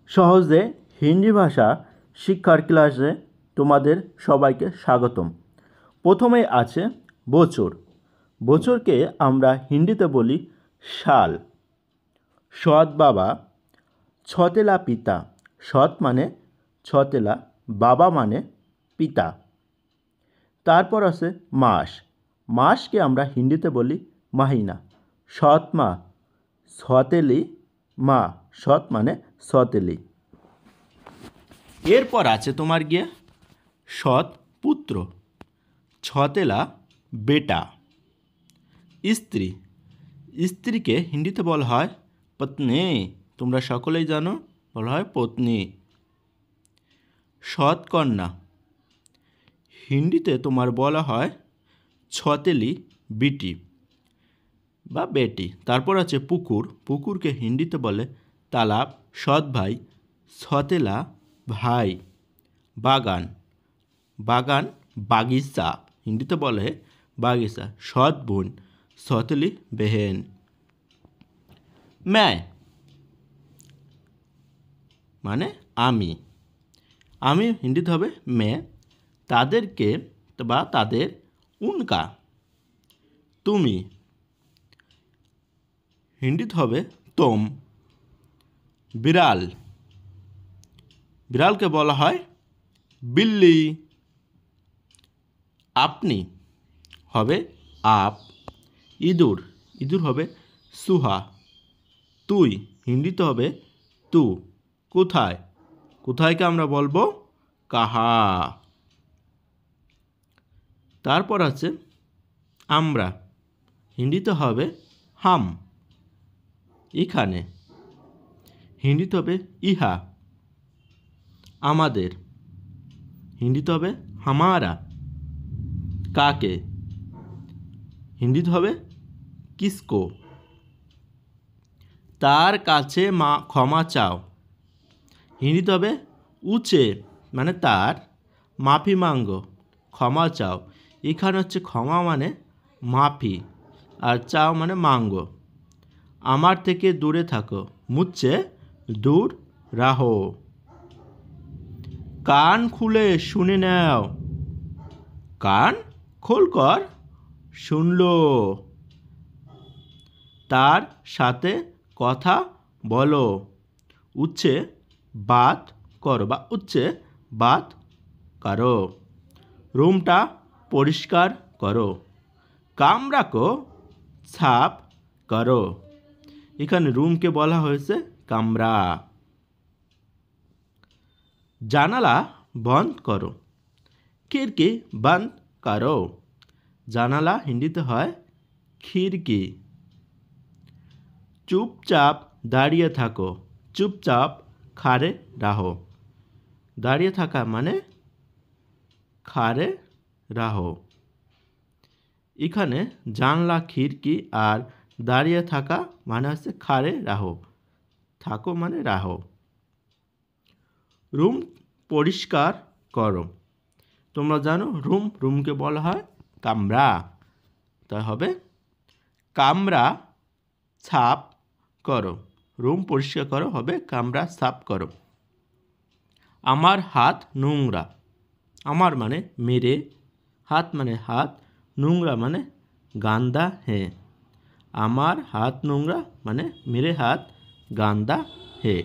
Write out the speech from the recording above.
সহজে হিন্দি ভাষা শিক্ষার ক্লাসে তোমাদের সবাইকে স্বাগতম। প্রথমে আছে বছর। বছরকে আমরা হিন্দিতে বলি সাল। সৎ বাবা, ছতেলা পিতা। সৎ মানে ছতেলা, বাবা মানে পিতা। তারপর আছে মাস। মাসকে আমরা হিন্দিতে বলি মাহিনা। সৎ মা, সতেলি মা। সৎ মানে সতেলি। এরপর আছে তোমার গিয়ে সৎ পুত্র, ছতেলা বেটা। স্ত্রী, স্ত্রীকে হিন্দিতে বলা হয় পত্নী। তোমরা সকলেই জানো, বলা হয় পত্নী। সৎ কন্যা, হিন্দিতে তোমার বলা হয় ছতেলি বিটি বা বেটি। তারপর আছে পুকুর। পুকুরকে হিন্দিতে বলে তালাব। সৎ ভাই, ছতেলা ভাই। বাগান, বাগান বাগিচা, হিন্দিতে বলে বাগিচা। সৎ বোন, ছতেলি বেহেন। मैं মানে আমি। আমি হিন্দিতে হবে मैं। তাদেরকে বা তাদের উনকা। তুমি হিন্দিতে হবে তোম। বিড়াল, বিড়ালকে বলা হয় বিল্লি। আপনি হবে আপ। ইঁদুর, ইঁদুর হবে সুহা। তুই হিন্দিতে হবে তু। কোথায়, কোথায়কে আমরা বলবো কাহা। তারপর আছে আমরা, হিন্দিতে হবে হাম। এখানে হিন্দিতে হবে ইহা। আমাদের হিন্দিতে হবে হামারা। কাকে হিন্দিতে হবে কিসকো। তার কাছে ক্ষমা চাও, হিন্দিতে হবে উচে মানে তার, মাফি মাঙ্গো ক্ষমা চাও। এখানে হচ্ছে ক্ষমা মানে মাফি, আর চাও মানে মাঙ্গো। আমার থেকে দূরে থাকো, মুঝसे দূর রাহো। কান খুলে শুনে নাও, কান খোলকর শুনলো। তার সাথে কথা বলো, উচ্ছে বাত করো বা উচ্ছে বাত করো। রুমটা পরিষ্কার করো, কামরাকো সাফ করো। এখানে রুমকে বলা হয়েছে কামরা। জানালা বন্ধ করো, খিড়কি বন্ধ করো। জানালা হিন্দিতে হয় খিড়কি। চুপচাপ দাঁড়িয়ে থাকো, চুপচাপ খাড়ে রাহো। দাঁড়িয়ে থাকা মানে খাড়ে রাহো। এখানে জানলা খিড়কি আর দাঁড়িয়ে থাকা মানে হচ্ছে খাড়ে রাহো। থাকো মানে রাহো। রুম পরিষ্কার করো। তোমরা জানো রুম, রুমকে বলা হয় কামরা। তা হবে কামরা সাফ করো। রুম পরিষ্কার করো হবে কামরা সাফ করো। আমার হাত নোংরা। আমার মানে মেরে, হাত মানে হাত, নোংরা মানে গান্দা হে। আমার হাত নোংরা মানে মেরে হাত গান্দা হে।